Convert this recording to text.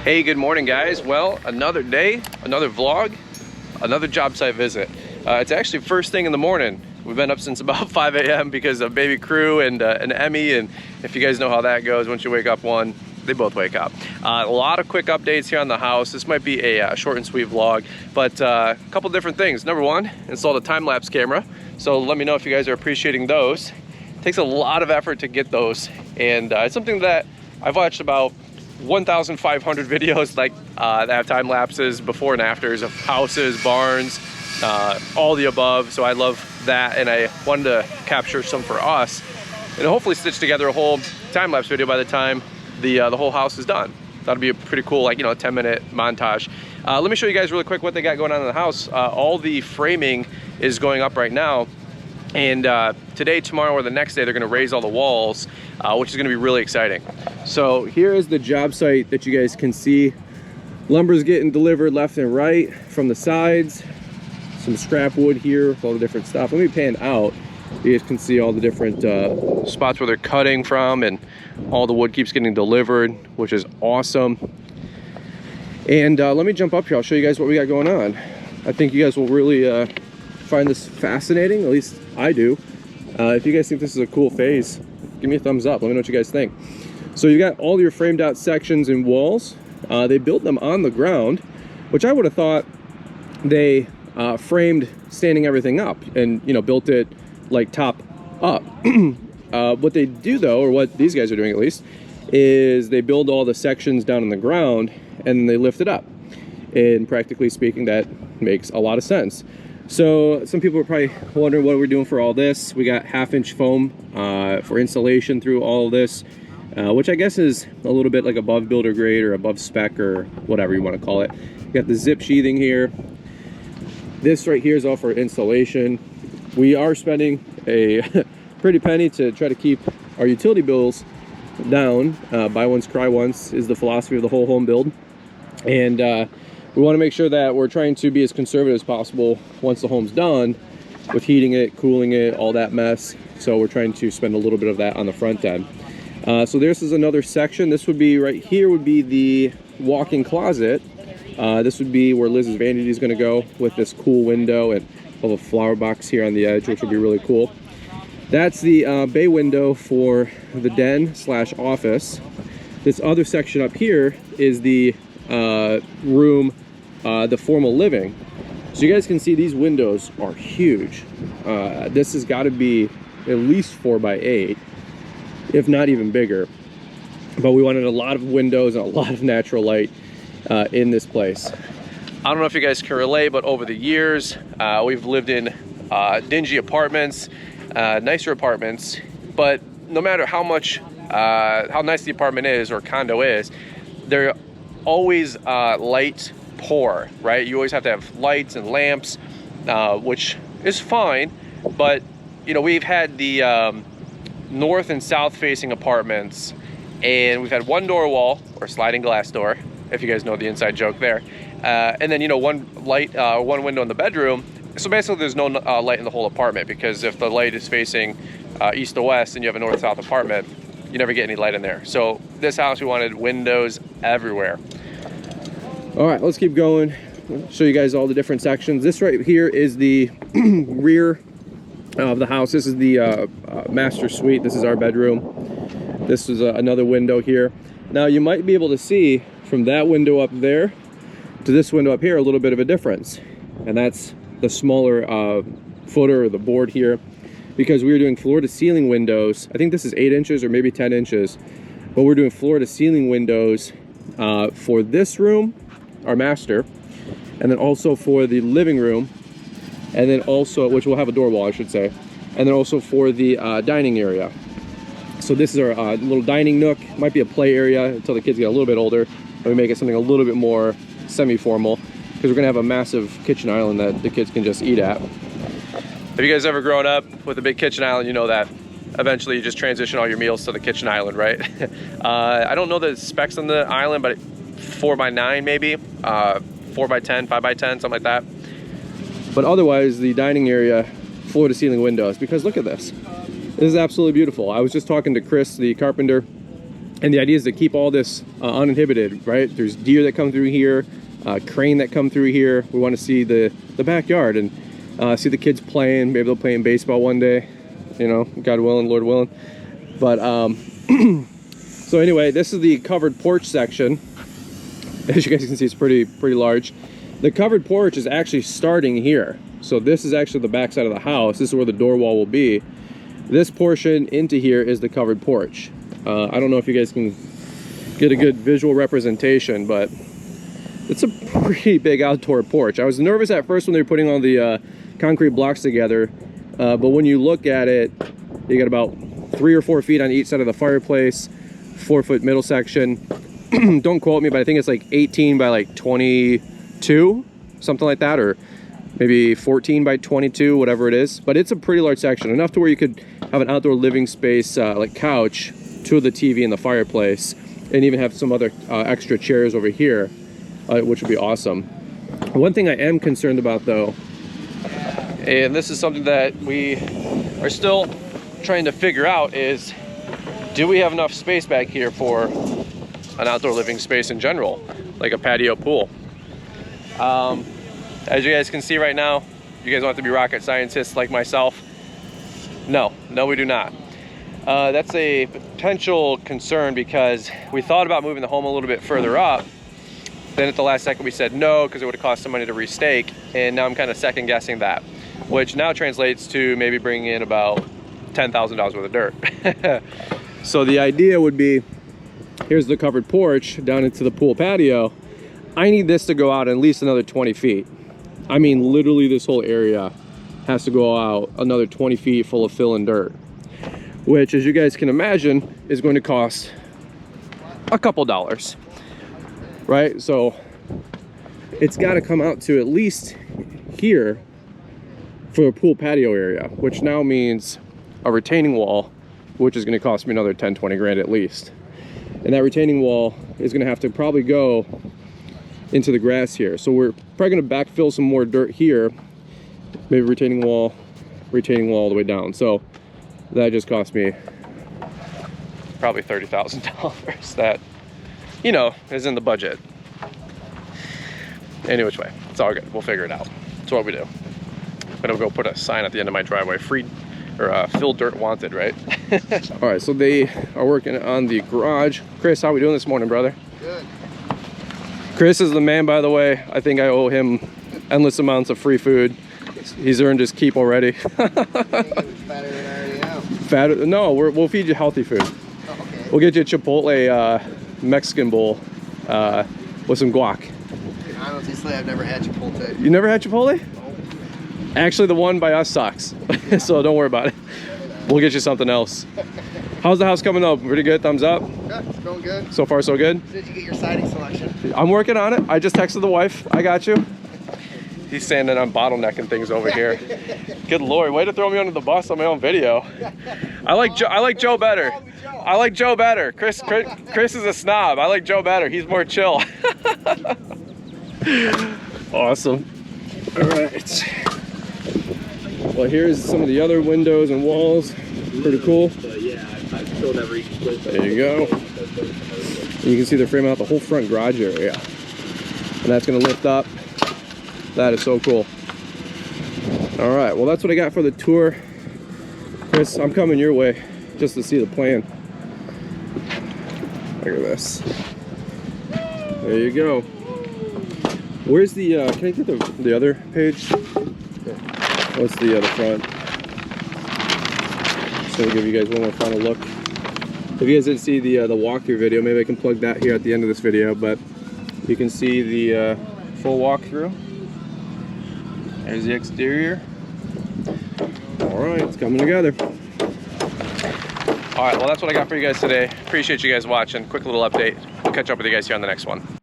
Hey, good morning guys. Well, another day, another vlog, another job site visit. It's actually first thing in the morning. We've been up since about 5 a.m. because of baby crew and Emmy, and if you guys know how that goes, once you wake up one, they both wake up. A lot of quick updates here on the house. This might be a short and sweet vlog, but a couple different things. Number one, installed a time-lapse camera. So let me know if you guys are appreciating those. It takes a lot of effort to get those, and it's something that I've watched about 1,500 videos that have time lapses before and afters of houses, barns, all the above. So I love that, and I wanted to capture some for us and hopefully stitch together a whole time lapse video by the time the whole house is done. That'll be a pretty cool, 10-minute montage. Let me show you guys really quick what they got going on in the house. All the framing is going up right now, and today, tomorrow, or the next day, they're gonna raise all the walls, which is gonna be really exciting. So here is the job site that you guys can see. Lumber's getting delivered left and right from the sides. Some scrap wood here with all the different stuff. Let me pan out. You guys can see all the different spots where they're cutting from, and all the wood keeps getting delivered, which is awesome. And let me jump up here. I'll show you guys what we got going on. I think you guys will really find this fascinating. At least I do. If you guys think this is a cool phase, give me a thumbs up. Let me know what you guys think. So you got all your framed out sections and walls. They built them on the ground, which I would have thought they framed standing everything up and built it like top up. What they do though, or what these guys are doing at least, is they build all the sections down on the ground and then they lift it up. And practically speaking, that makes a lot of sense. So some people are probably wondering what we're doing for all this. We got 1/2-inch foam for insulation through all of this, which I guess is a little bit like above builder grade or above spec or whatever you want to call it. You got the zip sheathing here. This right here is all for insulation. We are spending a pretty penny to try to keep our utility bills down. Buy once, cry once is the philosophy of the whole home build. And we want to make sure that we're trying to be as conservative as possible once the home's done with heating it, cooling it, all that mess. So we're trying to spend a little bit of that on the front end. So this is another section. This would be right here would be the walk-in closet. This would be where Liz's vanity is going to go with this cool window and a little flower box here on the edge, which would be really cool. That's the bay window for the den / office. This other section up here is the room, the formal living. So you guys can see these windows are huge. This has got to be at least 4 by 8, if not even bigger. But we wanted a lot of windows and a lot of natural light in this place. I don't know if you guys can relate, but over the years, we've lived in dingy apartments, nicer apartments, but no matter how nice the apartment is or condo is, they're always light poor, right? You always have to have lights and lamps, which is fine, but we've had the north and south facing apartments, and we've had one door wall or sliding glass door, if you guys know the inside joke there, and then one light, one window in the bedroom. So basically there's no light in the whole apartment, because if the light is facing east to west and you have a north-south apartment, you never get any light in there. So this house, we wanted windows everywhere. All right, let's keep going. I'll show you guys all the different sections. This right here is the rear of the house. This is the master suite. This is our bedroom. This is another window here. Now you might be able to see from that window up there to this window up here a little bit of a difference, and that's the smaller footer or the board here, because we were doing floor to ceiling windows. I think this is 8 inches or maybe 10 inches, but we're doing floor to ceiling windows for this room, our master, and then also for the living room, and then also, which will have a door wall, I should say, and then also for the dining area. So this is our little dining nook. Might be a play area until the kids get a little bit older, and we make it something a little bit more semi-formal, because we're gonna have a massive kitchen island that the kids can just eat at. Have you guys ever grown up with a big kitchen island? You know that eventually you just transition all your meals to the kitchen island, right? I don't know the specs on the island, but 4 by 9 maybe, 4 by 10, 5 by 10, something like that. But otherwise, the dining area, floor to ceiling windows, because look at this. This is absolutely beautiful. I was just talking to Chris, the carpenter, And the idea is to keep all this uninhibited, right? There's deer that come through here, crane that come through here. We want to see the backyard and see the kids playing. Maybe they'll play in baseball one day, you know, God willing, Lord willing. But so anyway, this is the covered porch section. As you guys can see, it's pretty large. The covered porch is actually starting here. So this is actually the back side of the house. This is where the door wall will be. This portion into here is the covered porch. I don't know if you guys can get a good visual representation, but it's a pretty big outdoor porch. I was nervous at first when they were putting all the concrete blocks together, but when you look at it, you got about 3 or 4 feet on each side of the fireplace, 4-foot middle section. Don't quote me, but I think it's like 18 by like 22, something like that, or maybe 14 by 22, whatever it is. But it's a pretty large section, enough to where you could have an outdoor living space, like couch, to the TV and the fireplace, and even have some other extra chairs over here, which would be awesome. One thing I am concerned about though, and this is something that we are still trying to figure out, is do we have enough space back here for an outdoor living space in general, like a patio pool? As you guys can see right now, you guys don't have to be rocket scientists like myself. No, we do not. That's a potential concern because we thought about moving the home a little bit further up. Then at the last second we said no because it would have cost some money to restake, and now I'm kind of second guessing that, which now translates to maybe bringing in about $10,000 worth of dirt. So the idea would be, here's the covered porch down into the pool patio. I need this to go out at least another 20 feet. I mean, literally this whole area has to go out another 20 feet full of fill and dirt, which, as you guys can imagine, is going to cost a couple dollars, right? So it's got to come out to at least here for a pool patio area, which now means a retaining wall, which is going to cost me another 10-20 grand at least. And that retaining wall is going to have to probably go into the grass here. So we're probably going to backfill some more dirt here, maybe retaining wall all the way down. So that just cost me probably $30,000 that, you know, is in the budget. Any which way, it's all good. We'll figure it out. That's what we do. I'm gonna go put a sign at the end of my driveway: free or fill dirt wanted, right? All right, so they are working on the garage. Chris, how we doing this morning, brother? Good. Chris is the man, by the way. I think I owe him endless amounts of free food. He's earned his keep already. Fatter than I already am. Fatter? No, we'll feed you healthy food. Oh, okay. We'll get you a Chipotle Mexican bowl with some guac. Honestly, I've never had Chipotle. You never had Chipotle? No. Actually, the one by us sucks. So don't worry about it. We'll get you something else. How's the house coming up? Pretty good? Thumbs up? Yeah, it's going good. So far, so good? Did you get your siding selection? I'm working on it. I just texted the wife. I got you. He's standing on bottlenecking things over here. Good Lord, way to throw me under the bus on my own video. I like Joe better. I like Joe better. Chris is a snob. I like Joe better. He's more chill. Awesome. All right. Well, here's some of the other windows and walls. Pretty cool. There you go. And you can see they're framing out the whole front garage area. And that's gonna lift up. That is so cool. All right, well, that's what I got for the tour. Chris, I'm coming your way just to see the plan. Look at this. There you go. Where's the, can I get the other page? What's the front? So we'll give you guys one more final look. If you guys didn't see the walkthrough video, maybe I can plug that here at the end of this video, but you can see the full walkthrough. There's the exterior. All right, it's coming together. All right, well, that's what I got for you guys today. Appreciate you guys watching. Quick little update. We'll catch up with you guys here on the next one.